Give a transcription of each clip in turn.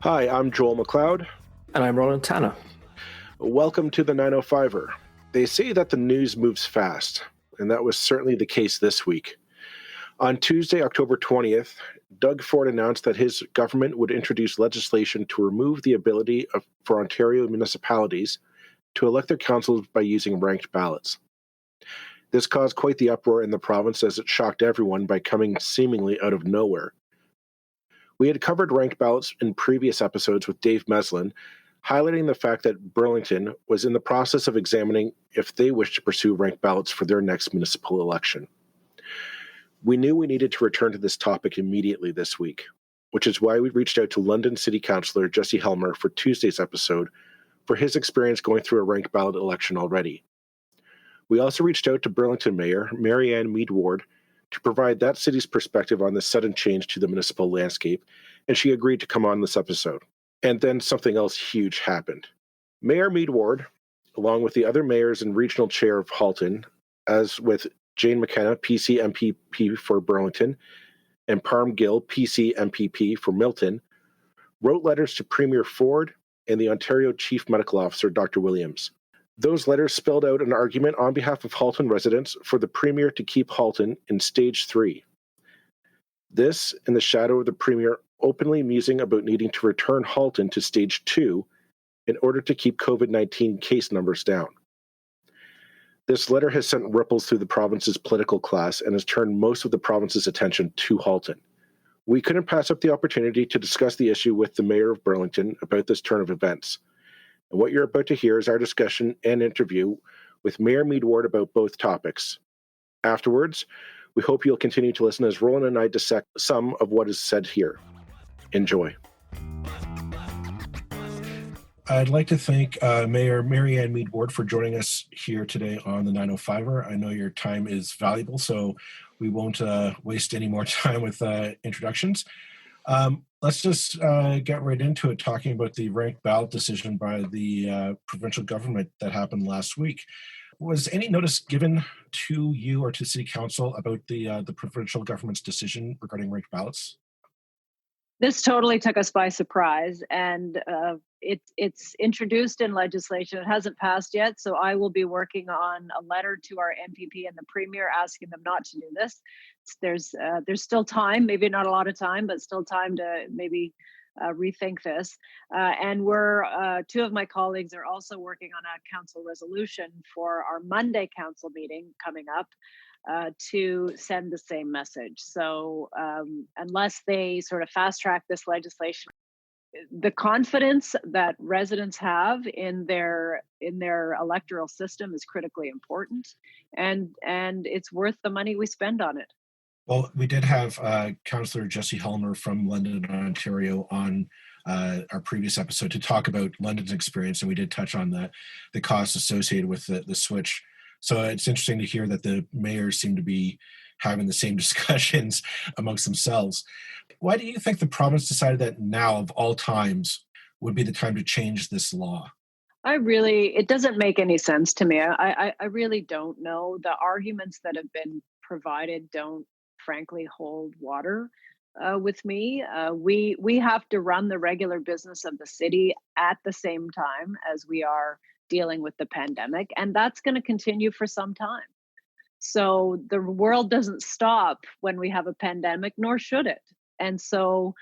Hi, I'm Joel McLeod. And I'm Roland Tanner. Welcome to the 905er. They say that the news moves fast, and that was certainly the case this week. On Tuesday, October 20th, Doug Ford announced that his government would introduce legislation to remove the ability for Ontario municipalities to elect their councils by using ranked ballots. This caused quite the uproar in the province as it shocked everyone by coming seemingly out of nowhere. We had covered ranked ballots in previous episodes with Dave Meslin, highlighting the fact that Burlington was in the process of examining if they wished to pursue ranked ballots for their next municipal election. We knew we needed to return to this topic immediately this week, which is why we reached out to London City Councillor Jesse Helmer for Tuesday's episode for his experience going through a ranked ballot election already. We also reached out to Burlington Mayor Marianne Meed Ward to provide that city's perspective on this sudden change to the municipal landscape, and she agreed to come on this episode. And then something else huge happened. Mayor Meed Ward, along with the other mayors and regional chair of Halton, as with Jane McKenna, PC MPP for Burlington, and Parm Gill, PC MPP for Milton, wrote letters to Premier Ford and the Ontario Chief Medical Officer, Dr. Williams. Those letters spelled out an argument on behalf of Halton residents for the Premier to keep Halton in Stage 3. This, in the shadow of the Premier openly musing about needing to return Halton to Stage 2 in order to keep COVID-19 case numbers down. This letter has sent ripples through the province's political class and has turned most of the province's attention to Halton. We couldn't pass up the opportunity to discuss the issue with the Mayor of Burlington about this turn of events. And what you're about to hear is our discussion and interview with Mayor Meed Ward about both topics. Afterwards, we hope you'll continue to listen as Roland and I dissect some of what is said here. Enjoy. I'd like to thank Mayor Marianne Meed Ward for joining us here today on the 905er. I know your time is valuable, so we won't waste any more time with introductions. Let's just get right into it, talking about the ranked ballot decision by the provincial government that happened last week. Was any notice given to you or to City Council about the provincial government's decision regarding ranked ballots? This totally took us by surprise, and it's introduced in legislation. It hasn't passed yet, so I will be working on a letter to our MPP and the Premier asking them not to do this. There's still time, maybe not a lot of time, but still time to maybe rethink this. And two of my colleagues are also working on a council resolution for our Monday council meeting coming up. To send the same message. So unless they sort of fast track this legislation, the confidence that residents have in their electoral system is critically important, and it's worth the money we spend on it. Well, we did have Councillor Jesse Helmer from London, Ontario on our previous episode to talk about London's experience, and we did touch on the costs associated with the switch. So it's interesting to hear that the mayors seem to be having the same discussions amongst themselves. Why do you think the province decided that now, of all times, would be the time to change this law? It doesn't make any sense to me. I really don't know. The arguments that have been provided don't, frankly, hold water with me. We have to run the regular business of the city at the same time as we are dealing with the pandemic, and that's going to continue for some time. So the world doesn't stop when we have a pandemic, nor should it. And so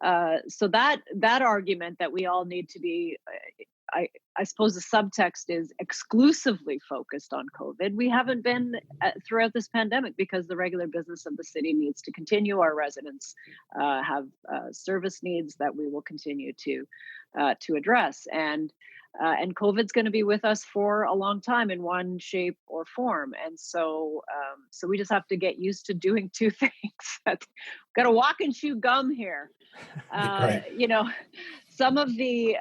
that argument that we all need to be, I suppose the subtext is exclusively focused on COVID. We haven't been throughout this pandemic because the regular business of the city needs to continue. Our residents have service needs that we will continue to address. And COVID's going to be with us for a long time in one shape or form. And so we just have to get used to doing two things. We've got to walk and chew gum here. Right. Some of the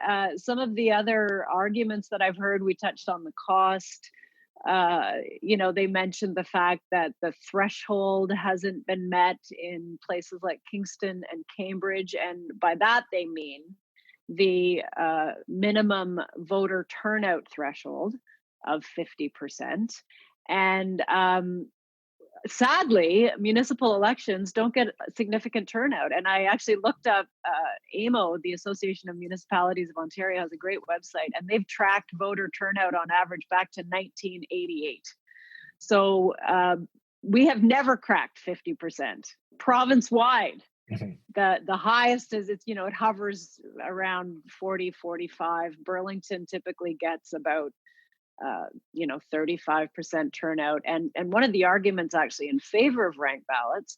other arguments that I've heard, we touched on the cost. They mentioned the fact that the threshold hasn't been met in places like Kingston and Cambridge. And by that, they mean the minimum voter turnout threshold of 50%. And sadly, municipal elections don't get a significant turnout. And I actually looked up AMO, the Association of Municipalities of Ontario, has a great website, and they've tracked voter turnout on average back to 1988. So we have never cracked 50% province-wide. Mm-hmm. The highest is it hovers around 40, 45. Burlington typically gets about 35% turnout. And one of the arguments actually in favor of ranked ballots,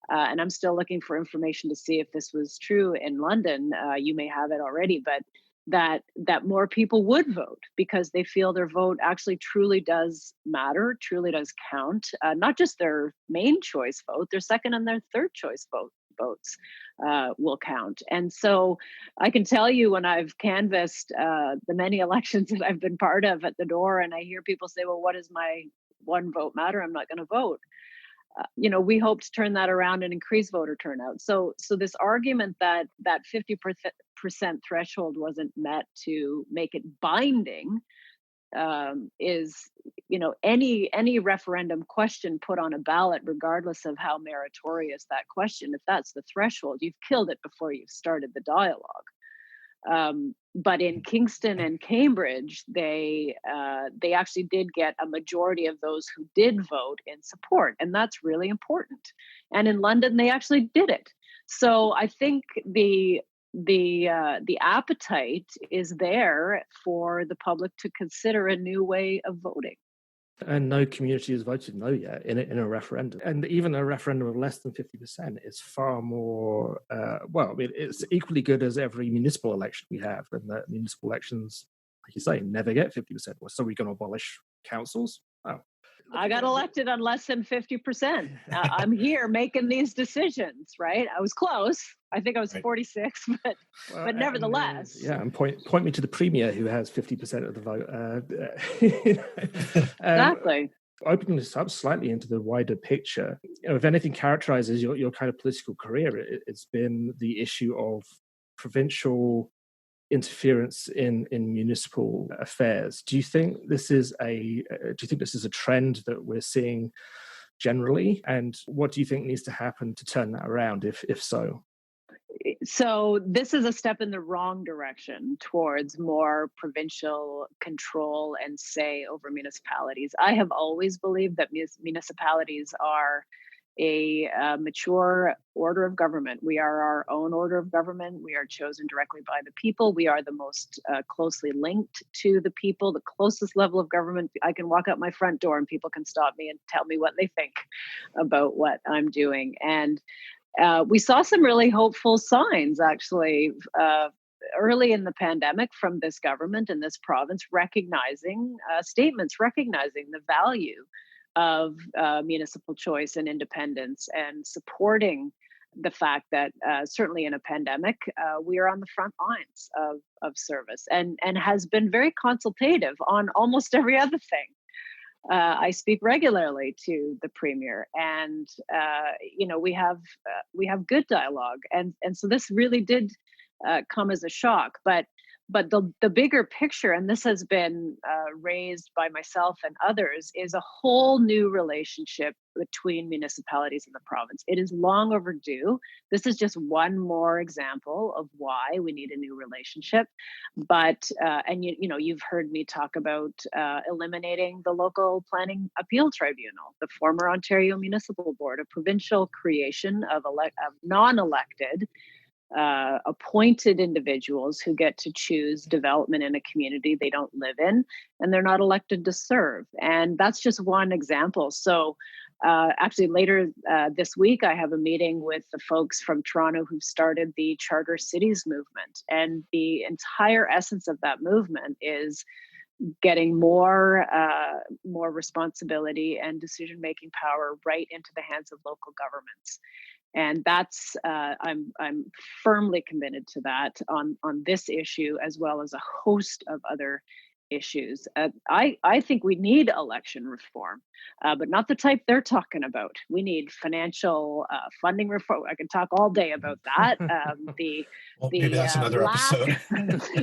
and I'm still looking for information to see if this was true in London, you may have it already, but that more people would vote because they feel their vote actually truly does matter, truly does count, not just their main choice vote, their second and their third choice votes will count. And so I can tell you, when I've canvassed the many elections that I've been part of at the door, and I hear people say, well, what does my one vote matter? I'm not going to vote. We hope to turn that around and increase voter turnout. So this argument that 50% threshold wasn't met to make it binding is, any referendum question put on a ballot, regardless of how meritorious that question, if that's the threshold, you've killed it before you've started the dialogue. But in Kingston and Cambridge, they actually did get a majority of those who did vote in support, and that's really important. And in London, they actually did it. So I think the appetite is there for the public to consider a new way of voting. And no community has voted no yet in a referendum. And even a referendum of less than 50% is far more, it's equally good as every municipal election we have. And the municipal elections, like you say, never get 50%. Well, so we're going to abolish councils? Oh. I got elected on less than 50%. I'm here making these decisions, right? I was close. I think I was 46, but nevertheless. And point me to the Premier who has 50% of the vote. Exactly. Opening this up slightly into the wider picture, if anything characterizes your kind of political career, it's been the issue of provincial interference in municipal affairs. Do you think this is a trend that we're seeing generally? And what do you think needs to happen to turn that around, if so? So this is a step in the wrong direction towards more provincial control and say over municipalities. I have always believed that municipalities are a mature order of government. We are our own order of government. We are chosen directly by the people. We are the most closely linked to the people, the closest level of government. I can walk out my front door and people can stop me and tell me what they think about what I'm doing. And we saw some really hopeful signs, actually, early in the pandemic from this government and this province, recognizing statements, recognizing the value of municipal choice and independence, and supporting the fact that certainly in a pandemic, we are on the front lines of service, and has been very consultative on almost every other thing. I speak regularly to the Premier, and we have good dialogue, and so this really did come as a shock, but the bigger picture, and this has been raised by myself and others, is a whole new relationship between municipalities and the province. It is long overdue. This is just one more example of why we need a new relationship. But and you've heard me talk about eliminating the local planning appeal tribunal, the former Ontario Municipal Board, a provincial creation of non-elected appointed individuals who get to choose development in a community they don't live in, and they're not elected to serve. And that's just one example. So actually later this week, I have a meeting with the folks from Toronto who've started the Charter Cities movement. And the entire essence of that movement is getting more responsibility and decision-making power right into the hands of local governments. And that's I'm firmly committed to that on this issue, as well as a host of other issues. I think we need election reform, but not the type they're talking about. We need financial funding reform. I can talk all day about that. Maybe that's another episode.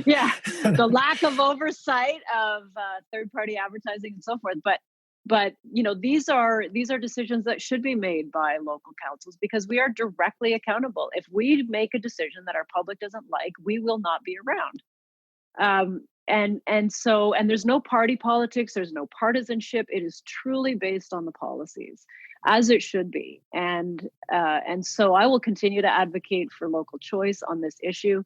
Yeah, the lack of oversight of third-party advertising and so forth. But But these are decisions that should be made by local councils, because we are directly accountable. If we make a decision that our public doesn't like, we will not be around. And there's no party politics, there's no partisanship. It is truly based on the policies, as it should be. And so I will continue to advocate for local choice on this issue.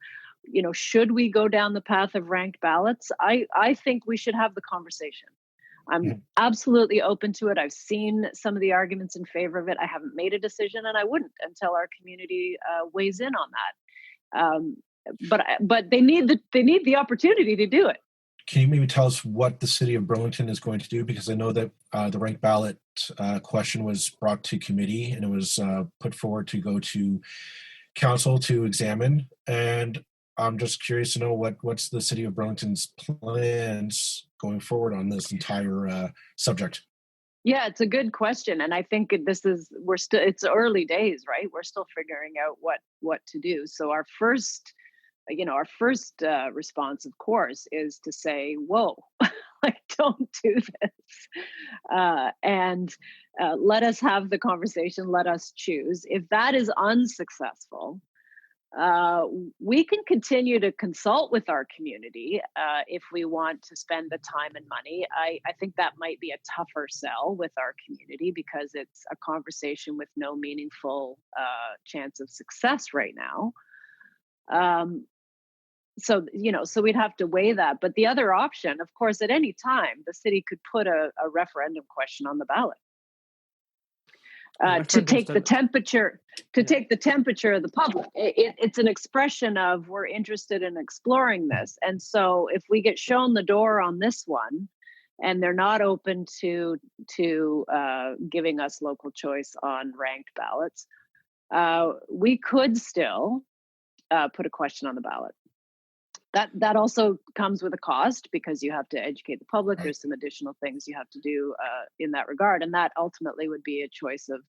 Should we go down the path of ranked ballots? I think we should have the conversation. I'm absolutely open to it. I've seen some of the arguments in favor of it. I haven't made a decision, and I wouldn't until our community weighs in on that. But they need the opportunity to do it. Can you maybe tell us what the city of Burlington is going to do? Because I know that the ranked ballot question was brought to committee, and it was put forward to go to council to examine. And I'm just curious to know what's the city of Burlington's plans going forward on this entire subject. Yeah, it's a good question, and I think it's early days, right? We're still figuring out what to do. So our first response, of course, is to say, "Whoa, don't do this," and let us have the conversation. Let us choose. If that is unsuccessful, we can continue to consult with our community if we want to spend the time and money. I think that might be a tougher sell with our community, because it's a conversation with no meaningful chance of success right now. So we'd have to weigh that. But the other option, of course, at any time, the city could put a referendum question on the ballot. To take the temperature of the public. It's an expression of, we're interested in exploring this. And so if we get shown the door on this one, and they're not open to giving us local choice on ranked ballots, we could still put a question on the ballot. That also comes with a cost, because you have to educate the public. There's some additional things you have to do in that regard, and that ultimately would be a choice of,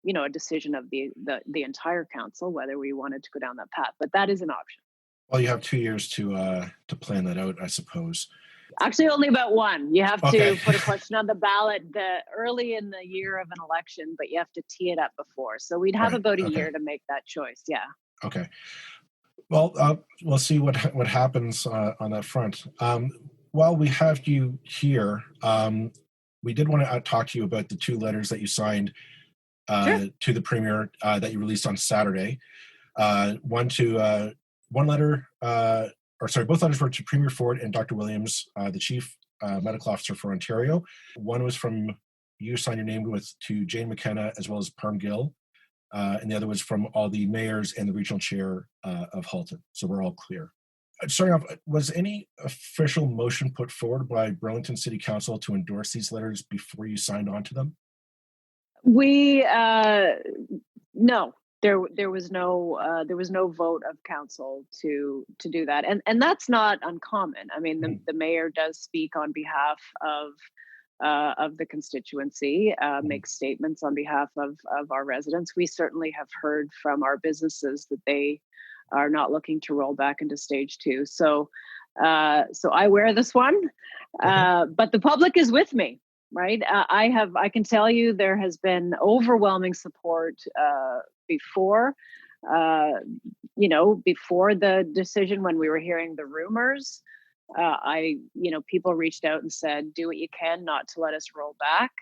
a decision of the entire council whether we wanted to go down that path. But that is an option. Well, you have 2 years to plan that out, I suppose. Actually, only about one. You have to put a question on the ballot early in the year of an election, but you have to tee it up before. So we'd have about a year to make that choice. Yeah. Okay. Well, we'll see what happens on that front. While we have you here, we did want to talk to you about the 2 letters that you signed to the Premier that you released on Saturday. Both letters were to Premier Ford and Dr. Williams, the Chief Medical Officer for Ontario. One was from you, signed your name to Jane McKenna, as well as Parm Gill. And the other was from all the mayors and the regional chair of Halton. So we're all clear. Starting off, was any official motion put forward by Burlington City Council to endorse these letters before you signed on to them? No, there was no vote of council to do that, and that's not uncommon. I mean, the mayor does speak on behalf of the constituency, makes statements on behalf of our residents. We certainly have heard from our businesses that they are not looking to roll back into stage 2. So I wear this one, but the public is with me, right? I can tell you there has been overwhelming support before the decision, when we were hearing the rumors. People reached out and said, do what you can not to let us roll back.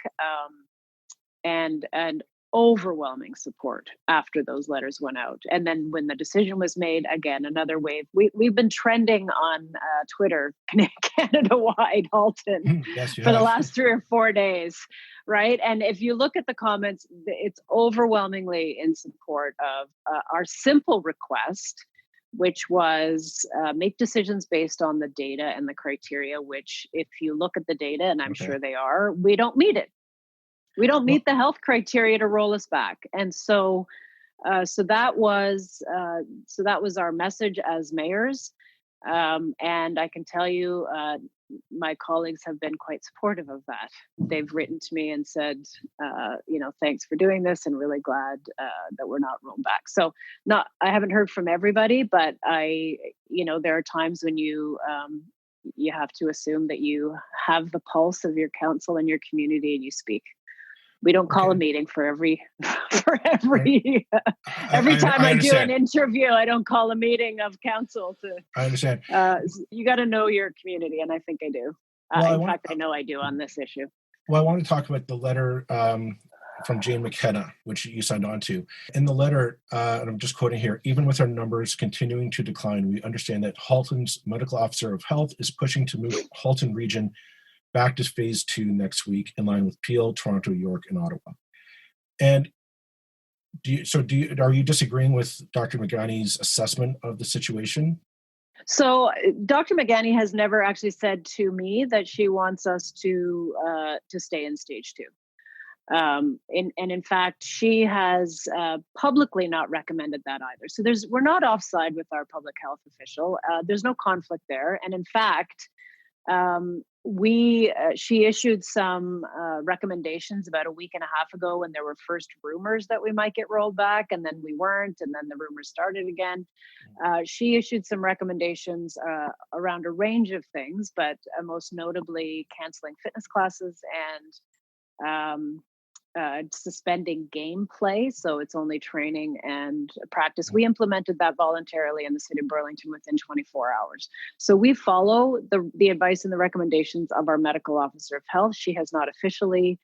And overwhelming support after those letters went out. And then when the decision was made, again, another wave. We've been trending on Twitter, Canada-wide, Halton, for the last 3 or 4 days, right? And if you look at the comments, it's overwhelmingly in support of our simple request, which was make decisions based on the data and the criteria, which if you look at the data, and I'm sure they are, we don't meet it. We don't meet the health criteria to roll us back. And so that was our message as mayors. And I can tell you, my colleagues have been quite supportive of that. They've written to me and said, thanks for doing this, and really glad that we're not rolled back. So I haven't heard from everybody, but there are times when you you have to assume that you have the pulse of your council and your community, and you speak. We don't call a meeting for every every time I do an interview. I don't call a meeting of council to. I understand. You got to know your community, and I think I do. In fact, I know I do on this issue. Well, I want to talk about the letter from Jane McKenna, which you signed on to. In the letter, and I'm just quoting here, even with our numbers continuing to decline, we understand that Halton's medical officer of health is pushing to move Halton region back to phase 2 next week, in line with Peel, Toronto, York, and Ottawa. And are you disagreeing with Dr. McGaney's assessment of the situation? So Dr. McGaney has never actually said to me that she wants us to stay in stage 2. And in fact, she has publicly not recommended that either. So we're not offside with our public health official. There's no conflict there. And in fact, she issued some recommendations about a week and a half ago when there were first rumors that we might get rolled back, and then we weren't, and then the rumors started again. She issued some recommendations around a range of things, but most notably canceling fitness classes and suspending gameplay, so it's only training and practice. We implemented that voluntarily in the city of Burlington within 24 hours. So we follow the advice and the recommendations of our medical officer of health. She has not officially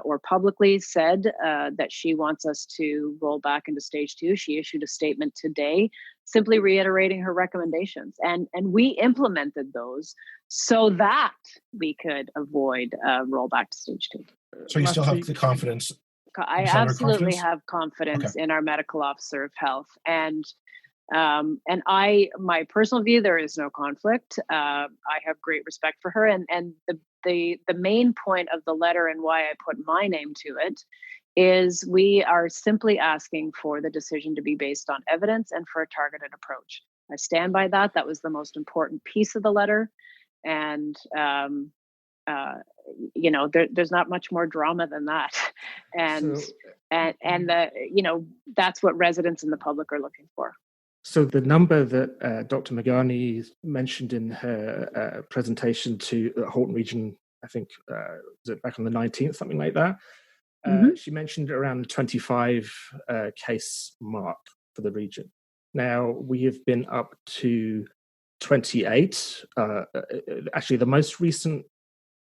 or publicly said that she wants us to roll back into stage 2. She issued a statement today simply reiterating her recommendations, and we implemented those so that we could avoid rollback to stage 2. So you still have the confidence? I absolutely have confidence in our medical officer of health, and my personal view, there is no conflict. I have great respect for her, and the main point of the letter and why I put my name to it is we are simply asking for the decision to be based on evidence and for a targeted approach. I stand by that. That was the most important piece of the letter, and there's not much more drama than that, and that's what residents and the public are looking for. So the number that Dr. Megani mentioned in her presentation to the Halton region, I think was it back on the 19th, something like that. She mentioned around 25 case mark for the region. Now we have been up to 28. Actually, the most recent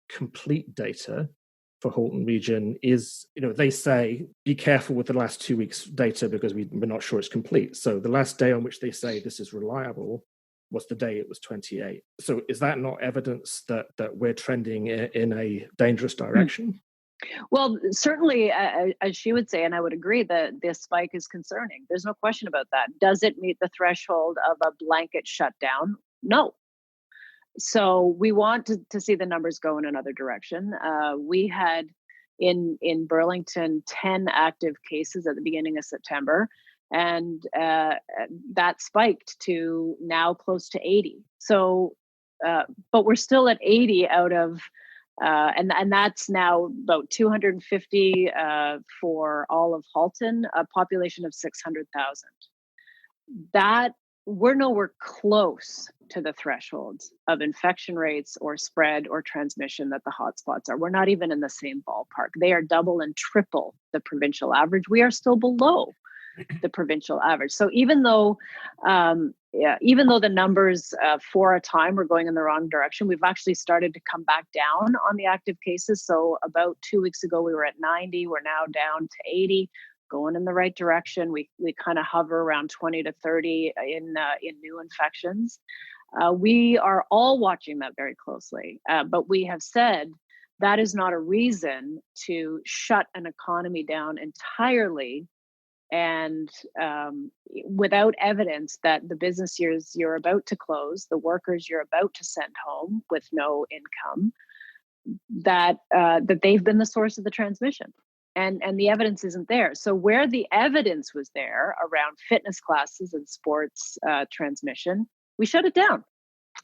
complete data for Halton region is, they say be careful with the last 2 weeks data because we're not sure it's complete. So the last day on which they say this is reliable was the day it was 28. So is that not evidence that we're trending in a dangerous direction? Well, certainly, as she would say, and I would agree, that this spike is concerning. There's no question about that. Does it meet the threshold of a blanket shutdown? No. So we want to see the numbers go in another direction. We had in Burlington 10 active cases at the beginning of September, and that spiked to now close to 80. So, but we're still at 80 out of, and that's now about 250 for all of Halton, a population of 600,000. That we're nowhere close to the thresholds of infection rates or spread or transmission that the hotspots are. We're not even in the same ballpark. They are double and triple the provincial average. We are still below the provincial average. So even though the numbers for a time were going in the wrong direction, we've actually started to come back down on the active cases. So about 2 weeks ago, we were at 90. We're now down to 80. Going in the right direction. We kind of hover around 20 to 30 in new infections. We are all watching that very closely, but we have said that is not a reason to shut an economy down entirely and without evidence that the business years you're about to close, the workers you're about to send home with no income, that they've been the source of the transmission. And the evidence isn't there. So where the evidence was there around fitness classes and sports transmission, we shut it down.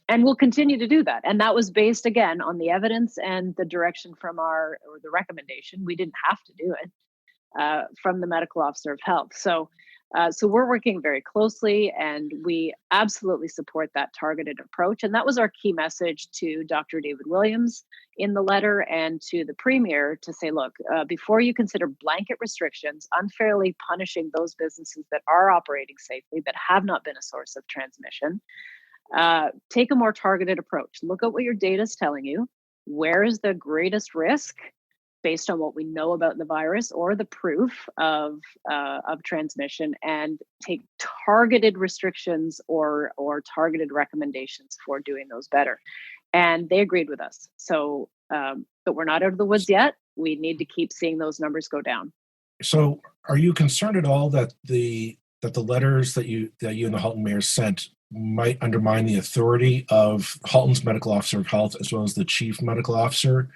And we'll continue to do that. And that was based, again, on the evidence and the direction from the recommendation. We didn't have to do it from the medical officer of health. So So we're working very closely, and we absolutely support that targeted approach. And that was our key message to Dr. David Williams in the letter and to the Premier to say, look, before you consider blanket restrictions, unfairly punishing those businesses that are operating safely, that have not been a source of transmission, take a more targeted approach. Look at what your data is telling you. Where is the greatest risk based on what we know about the virus or the proof of transmission, and take targeted restrictions or targeted recommendations for doing those better. And they agreed with us. So, but we're not out of the woods yet. We need to keep seeing those numbers go down. So, are you concerned at all that the letters that you and the Halton mayor sent might undermine the authority of Halton's medical officer of health, as well as the chief medical officer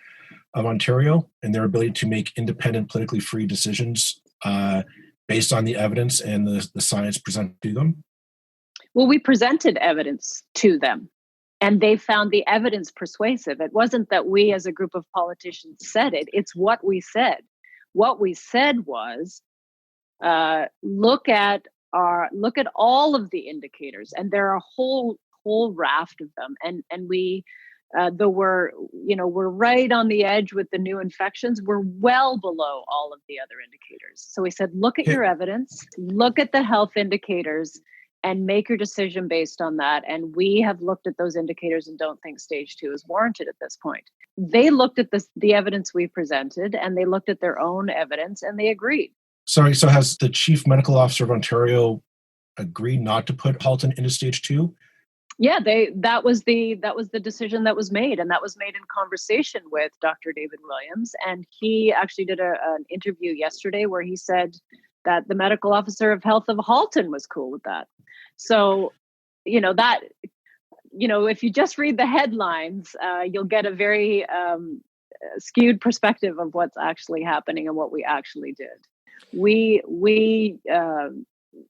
of Ontario, and their ability to make independent, politically free decisions based on the evidence and the science presented to them? Well, we presented evidence to them, and they found the evidence persuasive. It wasn't that we as a group of politicians said it, it's what we said. What we said was, look at all of the indicators, and there are a whole raft of them, and we though we're right on the edge with the new infections, we're well below all of the other indicators. So we said, look at your evidence, look at the health indicators, and make your decision based on that. And we have looked at those indicators and don't think stage 2 is warranted at this point. They looked at the evidence we presented, and they looked at their own evidence, and they agreed. Sorry, so has the chief medical officer of Ontario agreed not to put Halton into stage 2? Yeah, that was the decision that was made, and that was made in conversation with Dr. David Williams. And he actually did an interview yesterday where he said that the medical officer of health of Halton was cool with that. So, if you just read the headlines, you'll get a very skewed perspective of what's actually happening and what we actually did.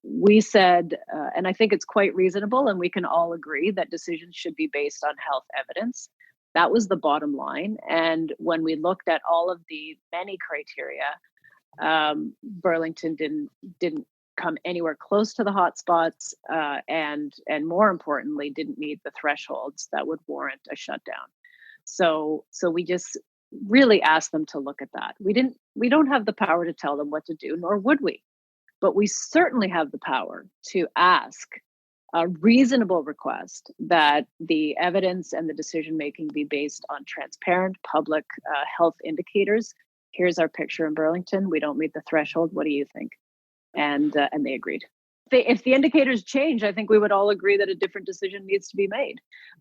We said, and I think it's quite reasonable, and we can all agree that decisions should be based on health evidence. That was the bottom line. And when we looked at all of the many criteria, Burlington didn't come anywhere close to the hotspots, and more importantly, didn't meet the thresholds that would warrant a shutdown. So we just really asked them to look at that. We don't have the power to tell them what to do, nor would we. But we certainly have the power to ask a reasonable request that the evidence and the decision-making be based on transparent public health indicators. Here's our picture in Burlington. We don't meet the threshold. What do you think? And they agreed. If the indicators change, I think we would all agree that a different decision needs to be made.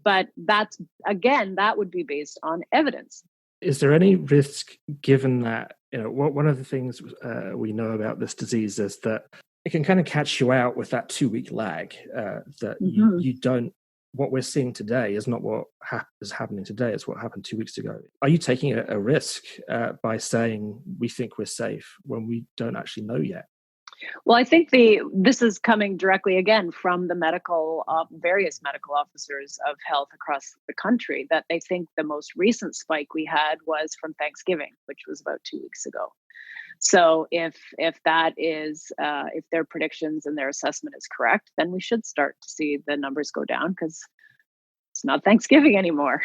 But that would be based on evidence. Is there any risk, given that, one of the things we know about this disease is that it can kind of catch you out with that 2-week lag, that you don't, what we're seeing today is not what is happening today, it's what happened 2 weeks ago. Are you taking a risk by saying we think we're safe when we don't actually know yet? Well, I think this is coming directly again from the various medical officers of health across the country, that they think the most recent spike we had was from Thanksgiving, which was about 2 weeks ago. So if that is if their predictions and their assessment is correct, then we should start to see the numbers go down, because it's not Thanksgiving anymore.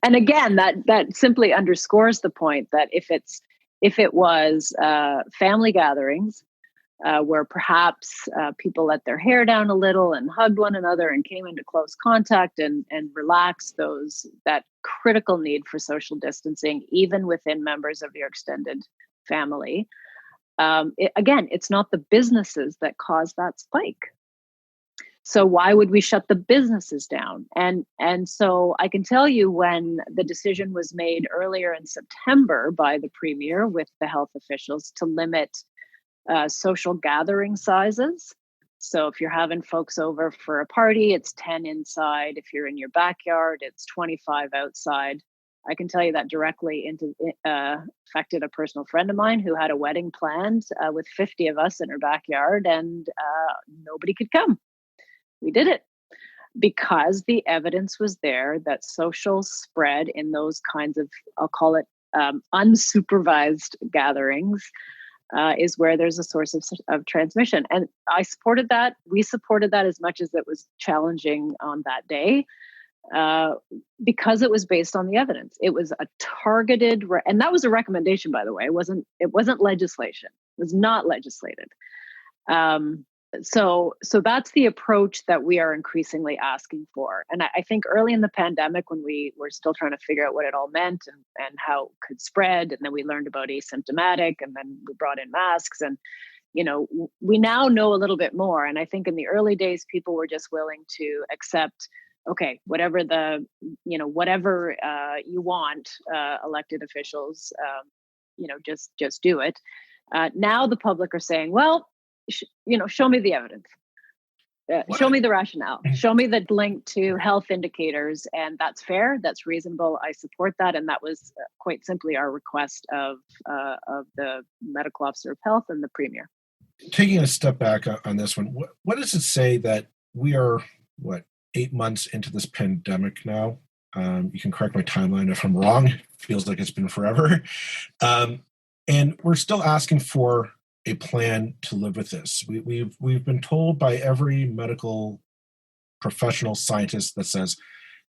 And again, that simply underscores the point that if it was family gatherings where perhaps people let their hair down a little and hugged one another and came into close contact and relaxed that critical need for social distancing, even within members of your extended family. It's not the businesses that cause that spike. So why would we shut the businesses down? And so I can tell you, when the decision was made earlier in September by the Premier with the health officials to limit social gathering sizes. So if you're having folks over for a party, it's 10 inside. If you're in your backyard, it's 25 outside. I can tell you that directly affected a personal friend of mine who had a wedding planned with 50 of us in her backyard, and nobody could come. We did it because the evidence was there that social spread in those kinds of, I'll call it unsupervised gatherings, is where there's a source of transmission. And I supported that. We supported that as much as it was challenging on that day, because it was based on the evidence. It was a targeted, and that was a recommendation, by the way. It wasn't legislation. It was not legislated. So that's the approach that we are increasingly asking for. And I think early in the pandemic, when we were still trying to figure out what it all meant and how it could spread, and then we learned about asymptomatic, and then we brought in masks, and we now know a little bit more. And I think in the early days, people were just willing to accept, okay, whatever whatever you want, elected officials, just do it. Now the public are saying, well, show me the evidence. Show me the rationale. Show me the link to health indicators, and that's fair. That's reasonable. I support that, and that was quite simply our request of the medical officer of health and the premier. Taking a step back on this one, what does it say that we are 8 months into this pandemic now? You can correct my timeline if I'm wrong. It feels like it's been forever, and we're still asking for a plan to live with this. We've been told by every medical professional scientist that says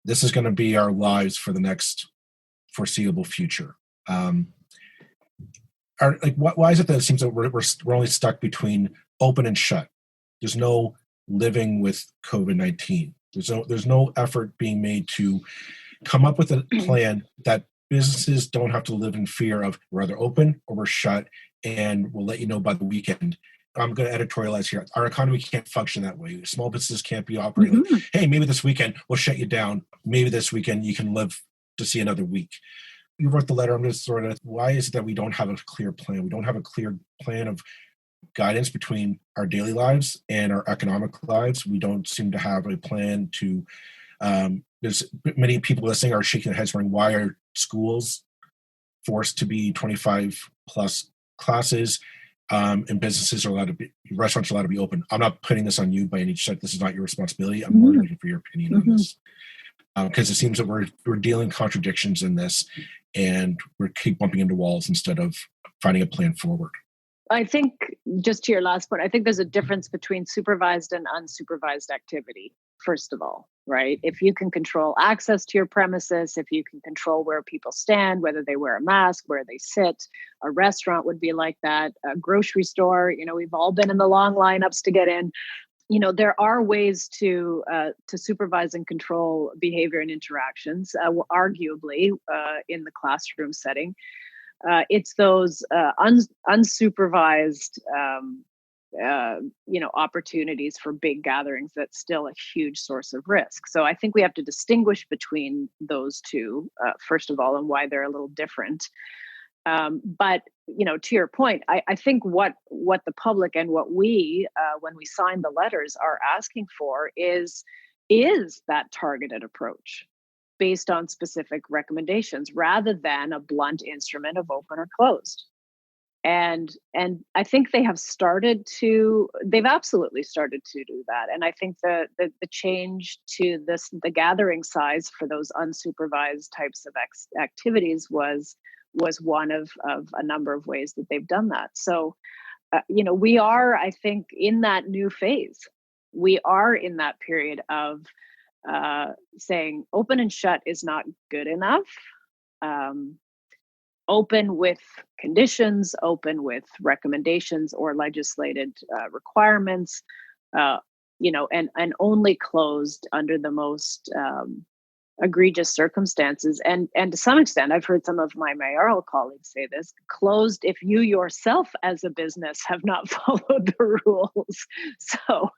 this is going to be our lives for the next foreseeable future. Why is it that it seems that we're only stuck between open and shut? There's no living with COVID-19. There's no effort being made to come up with a plan that businesses don't have to live in fear of we're either open or we're shut, and we'll let you know by the weekend. I'm going to editorialize here. Our economy can't function that way. Small businesses can't be operating. Like, hey, maybe this weekend we'll shut you down. Maybe this weekend you can live to see another week. You wrote the letter. I'm just sort of, why is it that we don't have a clear plan? We don't have a clear plan of guidance between our daily lives and our economic lives. We don't seem to have a plan to, there's many people listening are shaking their heads wondering, why are schools forced to be 25 plus classes, and businesses are restaurants are allowed to be open? I'm not putting this on you by any stretch. This is not your responsibility. I'm more looking for your opinion on this, because it seems that we're dealing contradictions in this, and we keep bumping into walls instead of finding a plan forward. I think, just to your last point, I think there's a difference between supervised and unsupervised activity, first of all, right? If you can control access to your premises, if you can control where people stand, whether they wear a mask, where they sit, a restaurant would be like that, a grocery store, we've all been in the long lineups to get in. There are ways to supervise and control behavior and interactions, arguably in the classroom setting. It's those unsupervised, opportunities for big gatherings that's still a huge source of risk. So I think we have to distinguish between those two, first of all, and why they're a little different. But to your point, I think what the public and what we, when we sign the letters, are asking for is that targeted approach based on specific recommendations, rather than a blunt instrument of open or closed. And I think they've absolutely started to do that. And I think the change to the gathering size for those unsupervised types of activities was one of a number of ways that they've done that. So, we are, I think, in that new phase. We are in that period of saying open and shut is not good enough. Open with conditions, open with recommendations or legislated requirements, and only closed under the most egregious circumstances. And to some extent, I've heard some of my mayoral colleagues say this, closed if you yourself as a business have not followed the rules. So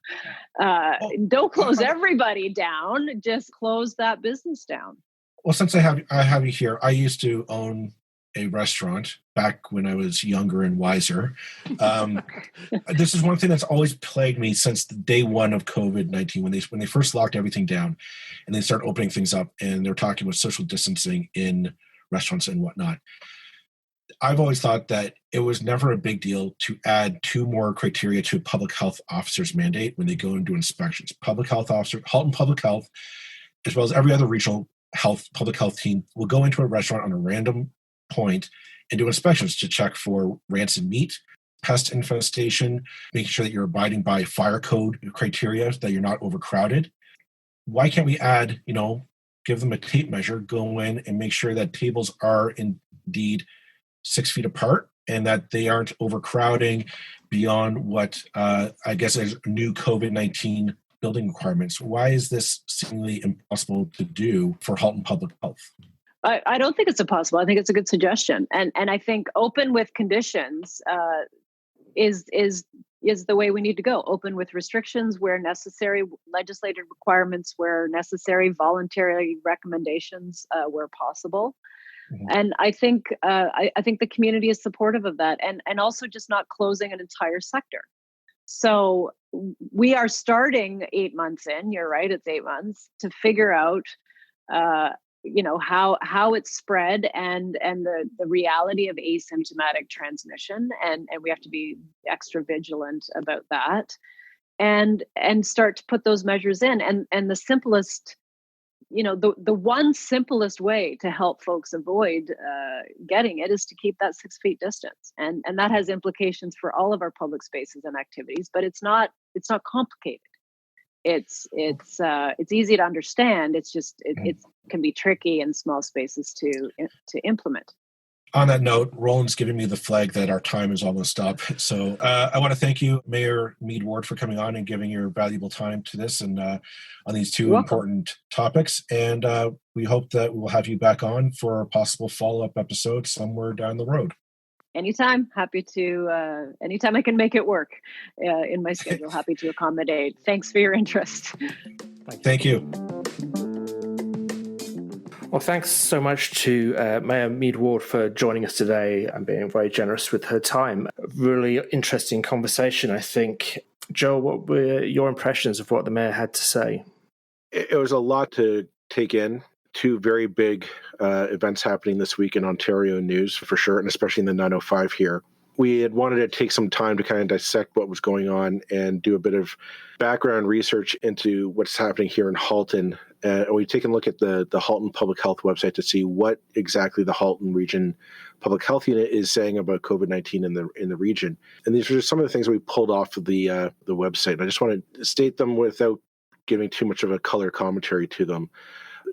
don't close everybody down, just close that business down. Well, since I have you here, I used to own a restaurant back when I was younger and wiser. This is one thing that's always plagued me since the day one of COVID-19, when they first locked everything down and they started opening things up, and they're talking about social distancing in restaurants and whatnot. I've always thought that it was never a big deal to add 2 more criteria to a public health officer's mandate when they go and do inspections. Public health officer, Halton Public Health, as well as every other regional public health team, will go into a restaurant on a random point and do inspections to check for rancid meat, pest infestation, making sure that you're abiding by fire code criteria, that you're not overcrowded. Why can't we add, give them a tape measure, go in and make sure that tables are indeed 6 feet apart and that they aren't overcrowding beyond what I guess is new COVID-19 building requirements? Why is this seemingly impossible to do for Halton Public Health? I don't think it's impossible. I think it's a good suggestion. And I think open with conditions is the way we need to go. Open with restrictions where necessary, legislative requirements where necessary, voluntary recommendations where possible. Mm-hmm. And I think the community is supportive of that, and also just not closing an entire sector. So we are starting 8 months in. You're right; it's 8 months to figure out, how it's spread and the reality of asymptomatic transmission, and we have to be extra vigilant about that, and start to put those measures in. And the simplest, the one simplest way to help folks avoid getting it is to keep that 6 feet distance, and that has implications for all of our public spaces and activities. But it's not complicated. It's easy to understand. It's just it can be tricky in small spaces to implement. On that note, Roland's giving me the flag that our time is almost up. So I want to thank you, Mayor Meed Ward, for coming on and giving your valuable time to this and on these two important topics. And we hope that we'll have you back on for a possible follow-up episode somewhere down the road. Anytime. Happy to, anytime I can make it work in my schedule, happy to accommodate. Thanks for your interest. Thank you. Well, thanks so much to Mayor Meed Ward for joining us today and being very generous with her time. Really interesting conversation, I think. Joe, what were your impressions of what the mayor had to say? It was a lot to take in. Two very big events happening this week in Ontario news, for sure, and especially in the 905 here. We had wanted to take some time to kind of dissect what was going on and do a bit of background research into what's happening here in Halton. And we've taken a look at the Halton Public Health website to see what exactly the Halton Region Public Health Unit is saying about COVID-19 in the region. And these are just some of the things we pulled off of the website. And I just want to state them without giving too much of a color commentary to them.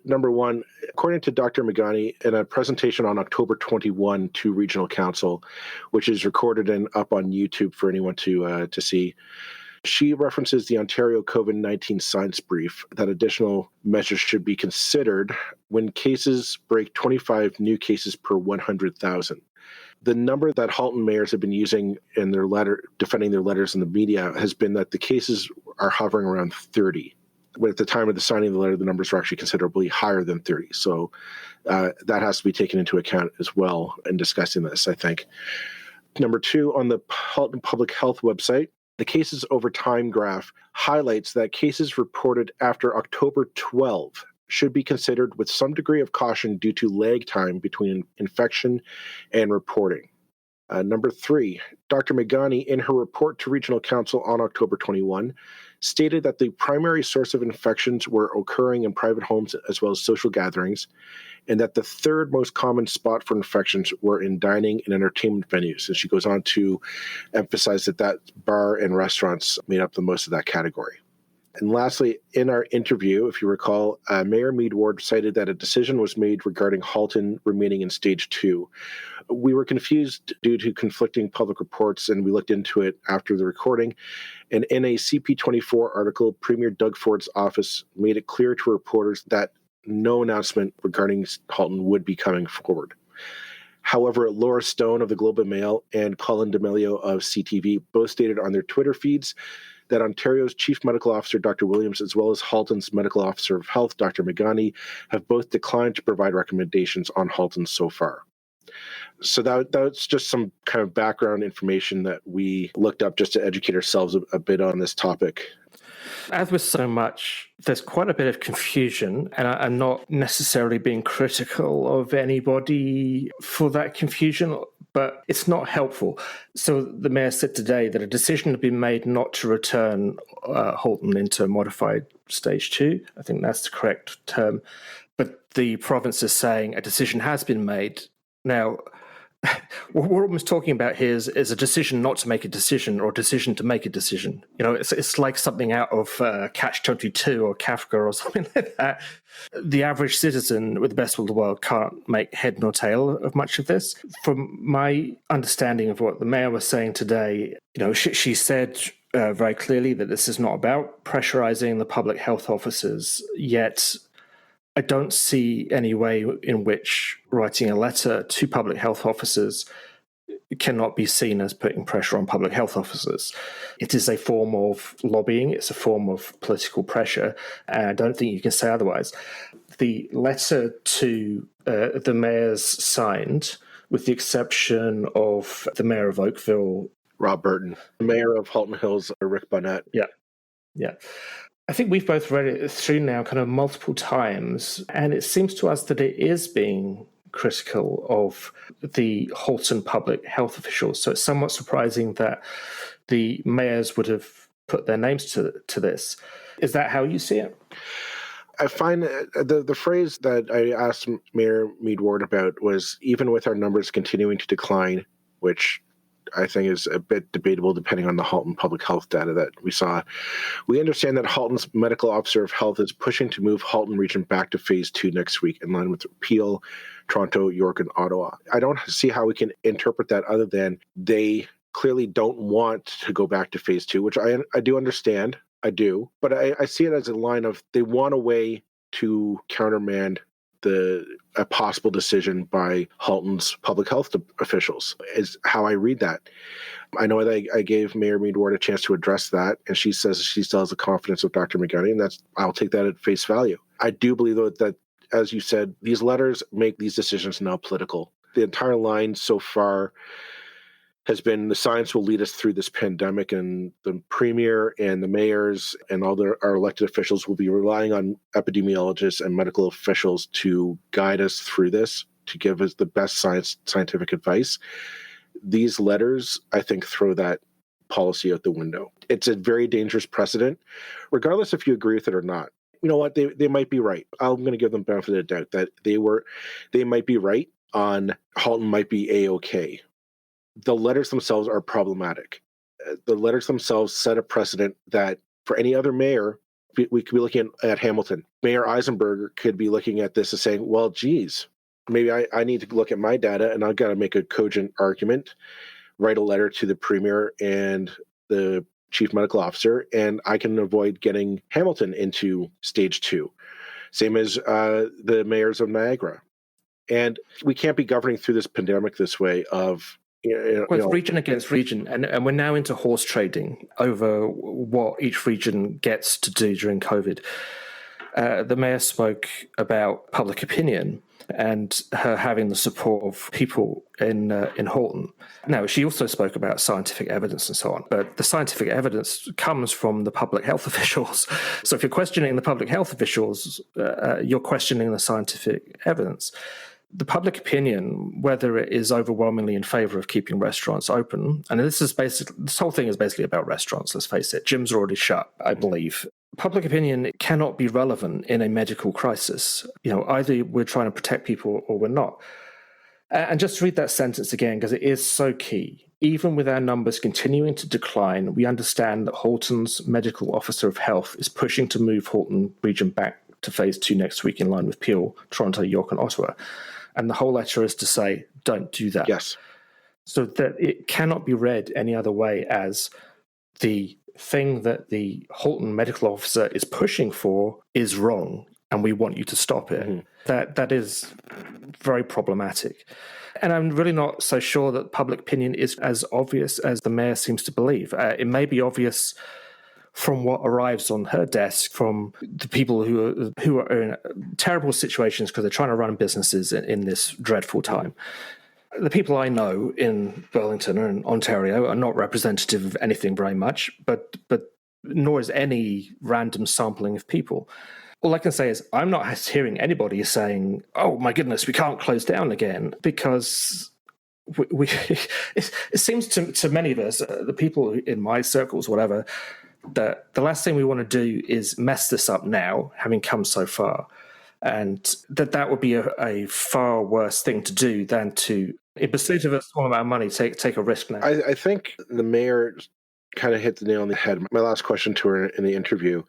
Number one, according to Dr. Magani, in a presentation on October 21 to Regional Council, which is recorded and up on YouTube for anyone to see, she references the Ontario COVID-19 science brief that additional measures should be considered when cases break 25 new cases per 100,000. The number that Halton mayors have been using in their letter, defending their letters in the media, has been that the cases are hovering around 30. But at the time of the signing of the letter, the numbers were actually considerably higher than 30. So that has to be taken into account as well in discussing this, I think. Number two, on the Halton Public Health website, the cases over time graph highlights that cases reported after October 12 should be considered with some degree of caution due to lag time between infection and reporting. Number three, Dr. Magani, in her report to Regional Council on October 21, stated that the primary source of infections were occurring in private homes as well as social gatherings, and that the third most common spot for infections were in dining and entertainment venues. And she goes on to emphasize that bar and restaurants made up the most of that category. And lastly, in our interview, if you recall, Mayor Meed Ward cited that a decision was made regarding Halton remaining in stage 2. We were confused due to conflicting public reports, and we looked into it after the recording. And in a CP24 article, Premier Doug Ford's office made it clear to reporters that no announcement regarding Halton would be coming forward. However, Laura Stone of the Globe and Mail and Colin D'Amelio of CTV both stated on their Twitter feeds that Ontario's Chief Medical Officer, Dr. Williams, as well as Halton's Medical Officer of Health, Dr. Magani, have both declined to provide recommendations on Halton so far. So that's just some kind of background information that we looked up just to educate ourselves a bit on this topic. As with so much, there's quite a bit of confusion, and I'm not necessarily being critical of anybody for that confusion, but it's not helpful. So the mayor said today that a decision had been made not to return Halton into modified stage 2. I think that's the correct term. But the province is saying a decision has been made. Now, what we're almost talking about here is a decision not to make a decision or a decision to make a decision. It's like something out of Catch-22 or Kafka or something like that. The average citizen with the best will of the world can't make head nor tail of much of this. From my understanding of what the mayor was saying today, she said very clearly that this is not about pressurizing the public health officers, yet I don't see any way in which writing a letter to public health officers cannot be seen as putting pressure on public health officers. It is a form of lobbying. It's a form of political pressure. And I don't think you can say otherwise. The letter to the mayors signed, with the exception of the mayor of Oakville, Rob Burton, the mayor of Halton Hills, Rick Bunnett. Yeah. I think we've both read it through now kind of multiple times, and it seems to us that it is being critical of the Halton public health officials. So it's somewhat surprising that the mayors would have put their names to this. Is that how you see it? I find the phrase that I asked Mayor Meed Ward about was, even with our numbers continuing to decline, which I think is a bit debatable depending on the Halton public health data that we saw. We understand that Halton's medical officer of health is pushing to move Halton region back to phase 2 next week, in line with Peel, Toronto, York, and Ottawa. I don't see how we can interpret that other than they clearly don't want to go back to phase 2, which I do understand. I do. But I see it as a line of they want a way to countermand a possible decision by Halton's public health officials, is how I read that. I know that I gave Mayor Meed Ward a chance to address that, and she says she still has the confidence of Dr. McKenna, and I'll take that at face value. I do believe, though, that, as you said, these letters make these decisions now political. The entire line so far has been the science will lead us through this pandemic, and the premier and the mayors and all our elected officials will be relying on epidemiologists and medical officials to guide us through this, to give us the best scientific advice. These letters, I think, throw that policy out the window. It's a very dangerous precedent, regardless if you agree with it or not. You know what? They might be right. I'm going to give them benefit of the doubt that they might be right on Halton might be A-okay. The letters themselves are problematic. The letters themselves set a precedent that for any other mayor, we could be looking at Hamilton. Mayor Eisenberger could be looking at this and saying, well, geez, maybe I need to look at my data and I've got to make a cogent argument, write a letter to the premier and the chief medical officer, and I can avoid getting Hamilton into stage 2. Same as the mayors of Niagara. And we can't be governing through this pandemic this way of it's region against region, and we're now into horse trading over what each region gets to do during COVID. The mayor spoke about public opinion and her having the support of people in Halton. Now, she also spoke about scientific evidence and so on, but the scientific evidence comes from the public health officials. So if you're questioning the public health officials, you're questioning the scientific evidence. The public opinion, whether it is overwhelmingly in favor of keeping restaurants open, and this whole thing is basically about restaurants, let's face it. Gyms are already shut, I believe. Public opinion cannot be relevant in a medical crisis. Either we're trying to protect people or we're not. And just to read that sentence again, because it is so key. Even with our numbers continuing to decline, we understand that Halton's medical officer of health is pushing to move Halton region back to phase 2 next week, in line with Peel, Toronto, York, and Ottawa. And the whole letter is to say, don't do that. Yes. So that it cannot be read any other way as the thing that the Halton medical officer is pushing for is wrong, and we want you to stop it. Mm-hmm. That is very problematic. And I'm really not so sure that public opinion is as obvious as the mayor seems to believe. It may be obvious from what arrives on her desk from the people who are in terrible situations because they're trying to run businesses in this dreadful time. The people I know in Burlington and Ontario are not representative of anything very much, but nor is any random sampling of people. All I can say is I'm not hearing anybody saying, oh my goodness, we can't close down again, because it seems to many of us, the people in my circles, whatever, that the last thing we want to do is mess this up now, having come so far. And that would be a far worse thing to do than to In pursuit of a small amount of money, take a risk now. I think the mayor kind of hit the nail on the head. My last question to her in the interview,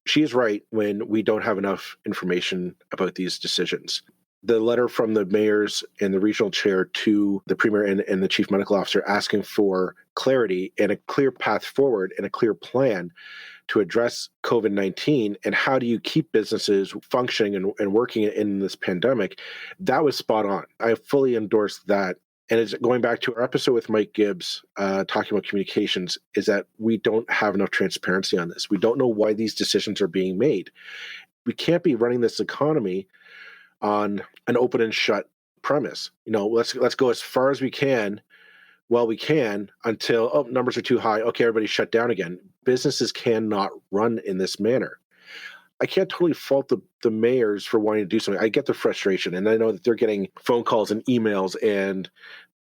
she is right when we don't have enough information about these decisions. The letter from the mayors and the regional chair to the premier and the chief medical officer asking for clarity and a clear path forward and a clear plan to address COVID-19 and how do you keep businesses functioning and working in this pandemic, that was spot on. I fully endorse that. And it's going back to our episode with Mike Gibbs, talking about communications, is that we don't have enough transparency on this. We don't know why these decisions are being made. We can't be running this economy on an open and shut premise. Let's go as far as we can, we can, until numbers are too high. Okay, everybody shut down again. Businesses cannot run in this manner. I can't totally fault the mayors for wanting to do something. I get the frustration, and I know that they're getting phone calls and emails, and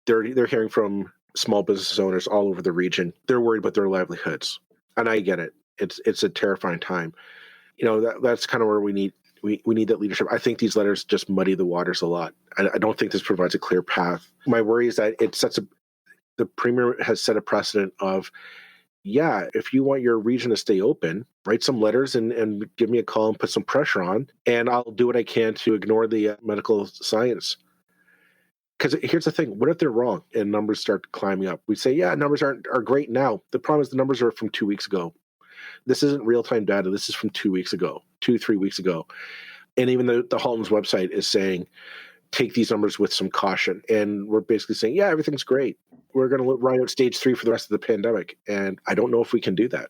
they're hearing from small business owners all over the region. They're worried about their livelihoods, and I get it. It's a terrifying time. That's kind of where we need that leadership. I think these letters just muddy the waters a lot. I don't think this provides a clear path. My worry is that the premier has set a precedent of, if you want your region to stay open, write some letters and give me a call and put some pressure on, and I'll do what I can to ignore the medical science. Because here's the thing, what if they're wrong and numbers start climbing up? We say, numbers are great now. The problem is the numbers are from 2 weeks ago. This isn't real-time data. This is from 2 weeks ago, 3 weeks ago. And even the Halton's website is saying, take these numbers with some caution. And we're basically saying, everything's great. We're going to ride out stage 3 for the rest of the pandemic. And I don't know if we can do that.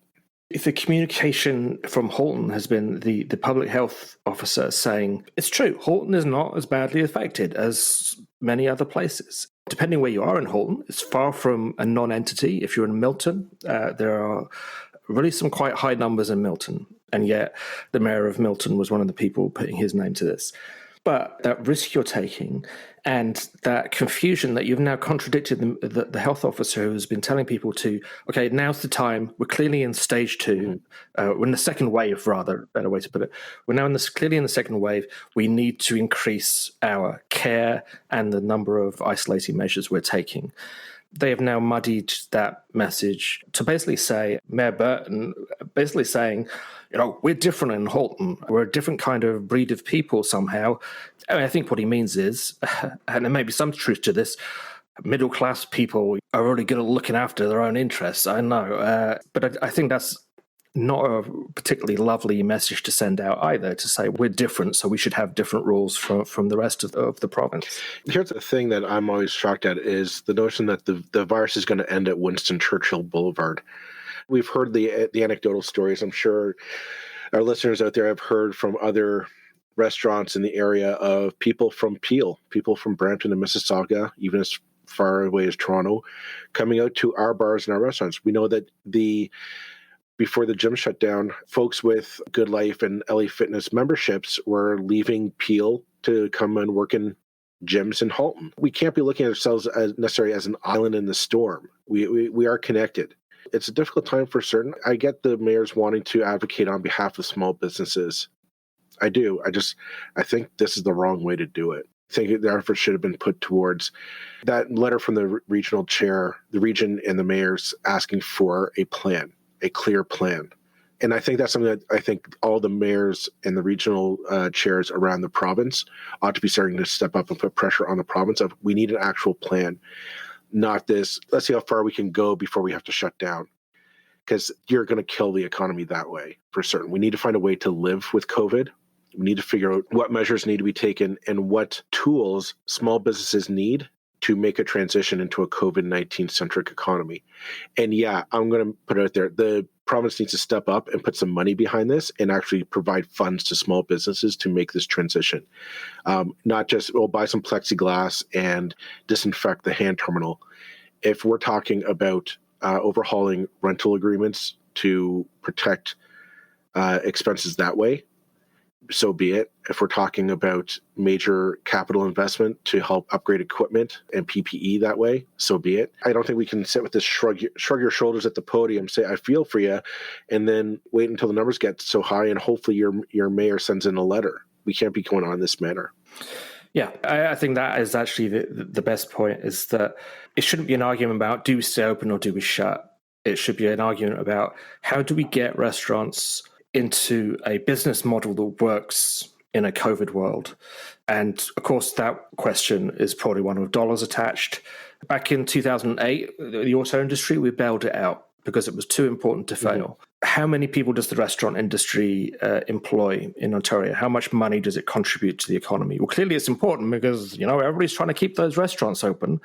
If the communication from Halton has been the public health officer saying, it's true, Halton is not as badly affected as many other places. Depending where you are in Halton, it's far from a non-entity. If you're in Milton, there are really some quite high numbers in Milton. And yet the mayor of Milton was one of the people putting his name to this. But that risk you're taking and that confusion that you've now contradicted the health officer who's been telling people to, okay, now's the time. We're clearly in stage 2. We're in the second wave, rather, better way to put it. We're now clearly in the second wave. We need to increase our care and the number of isolating measures we're taking. They have now muddied that message to basically say, Mayor Burton, basically saying, we're different in Halton. We're a different kind of breed of people somehow. I think what he means is, and there may be some truth to this, middle-class people are really good at looking after their own interests. I know. But I think that's not a particularly lovely message to send out either, to say we're different, so we should have different rules from the rest of the province. Here's the thing that I'm always shocked at is the notion that the virus is going to end at Winston Churchill Boulevard. We've heard the anecdotal stories. I'm sure our listeners out there have heard from other restaurants in the area of people from Peel, people from Brampton and Mississauga, even as far away as Toronto, coming out to our bars and our restaurants. We know that before the gym shut down, folks with Good Life and LA Fitness memberships were leaving Peel to come and work in gyms in Halton. We can't be looking at ourselves as necessarily as an island in the storm. We are connected. It's a difficult time for certain. I get the mayors wanting to advocate on behalf of small businesses. I do. I think this is the wrong way to do it. I think the effort should have been put towards that letter from the regional chair, the region and the mayors asking for a plan. A clear plan. And I think that's something that I think all the mayors and the regional chairs around the province ought to be starting to step up and put pressure on the province of, we need an actual plan, not this, let's see how far we can go before we have to shut down. Because you're going to kill the economy that way for certain. We need to find a way to live with COVID. We need to figure out what measures need to be taken and what tools small businesses need to make a transition into a COVID-19 centric economy. And I'm going to put it out there. The province needs to step up and put some money behind this and actually provide funds to small businesses to make this transition. Not just, buy some plexiglass and disinfect the hand terminal. If we're talking about overhauling rental agreements to protect expenses that way, so be it. If we're talking about major capital investment to help upgrade equipment and PPE that way, so be it. I don't think we can sit with this shrug your shoulders at the podium, say, I feel for you, and then wait until the numbers get so high and hopefully your mayor sends in a letter. We can't be going on in this manner. Yeah, I think that is actually the best point, is that it shouldn't be an argument about do we stay open or do we shut. It should be an argument about how do we get restaurants into a business model that works in a COVID world. And of course, that question is probably one with dollars attached. Back in 2008, the auto industry, we bailed it out because it was too important to fail. How many people does the restaurant industry employ in Ontario? How much money does it contribute to the economy? Well, clearly it's important because, everybody's trying to keep those restaurants open.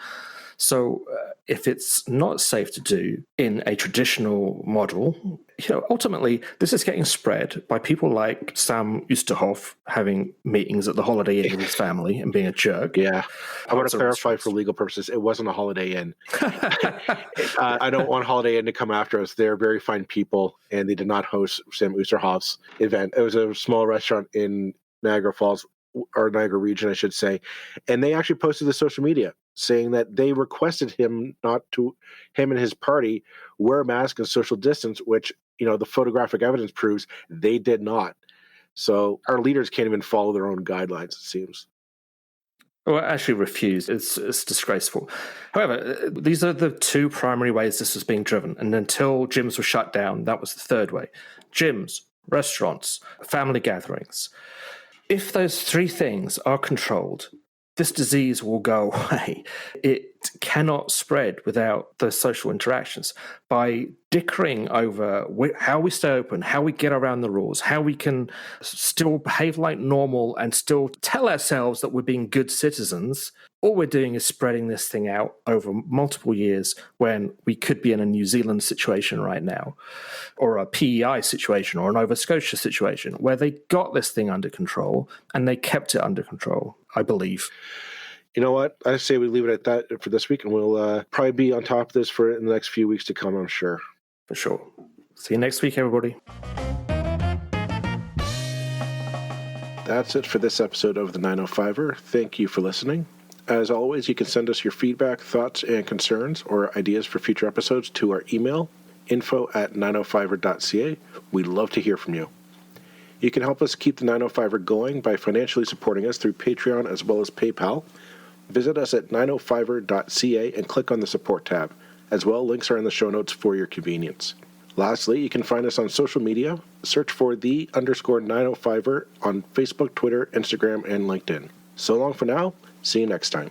So if it's not safe to do in a traditional model, ultimately this is getting spread by people like Sam Oosterhoff having meetings at the Holiday Inn with his family and being a jerk. Yeah. I want to clarify for legal purposes, it wasn't a Holiday Inn. I don't want Holiday Inn to come after us. They're very fine people, and they did not host Sam Oosterhoff's event. It was a small restaurant in Niagara Falls, or Niagara region, I should say. And they actually posted to social media saying that they requested him and his party wear a mask and social distance, which, the photographic evidence proves they did not. So our leaders can't even follow their own guidelines, it seems. Well, actually refused. It's disgraceful. However, these are the two primary ways this was being driven. And until gyms were shut down, that was the third way. Gyms, restaurants, family gatherings. If those three things are controlled, this disease will go away. It cannot spread without those social interactions. By dickering over how we stay open, how we get around the rules, how we can still behave like normal and still tell ourselves that we're being good citizens, all we're doing is spreading this thing out over multiple years when we could be in a New Zealand situation right now, or a PEI situation, or a Nova Scotia situation, where they got this thing under control and they kept it under control, I believe. You know what? I say we leave it at that for this week, and we'll probably be on top of this for in the next few weeks to come, I'm sure. For sure. See you next week, everybody. That's it for this episode of the 905er. Thank you for listening. As always, you can send us your feedback, thoughts, and concerns or ideas for future episodes to our email, info@905er.ca. We'd love to hear from you. You can help us keep the 905er going by financially supporting us through Patreon as well as PayPal. Visit us at 905er.ca and click on the support tab. As well, links are in the show notes for your convenience. Lastly, you can find us on social media. Search for _905er on Facebook, Twitter, Instagram, and LinkedIn. So long for now. See you next time.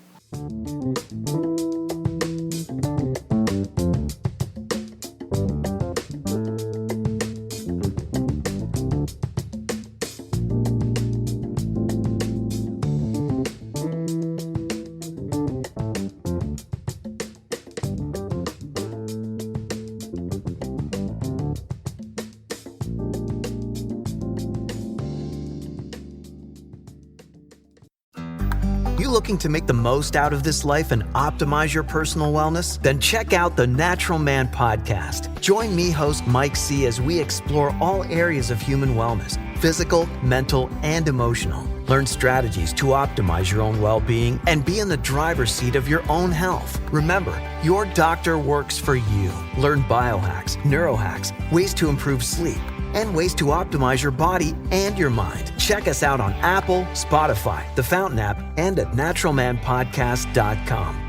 Looking to make the most out of this life and optimize your personal wellness? Then check out the Natural Man Podcast. Join me, host Mike C., as we explore all areas of human wellness, physical, mental, and emotional. Learn strategies to optimize your own well-being and be in the driver's seat of your own health. Remember, your doctor works for you. Learn biohacks, neurohacks, ways to improve sleep, and ways to optimize your body and your mind. Check us out on Apple, Spotify, the Fountain app, and at naturalmanpodcast.com.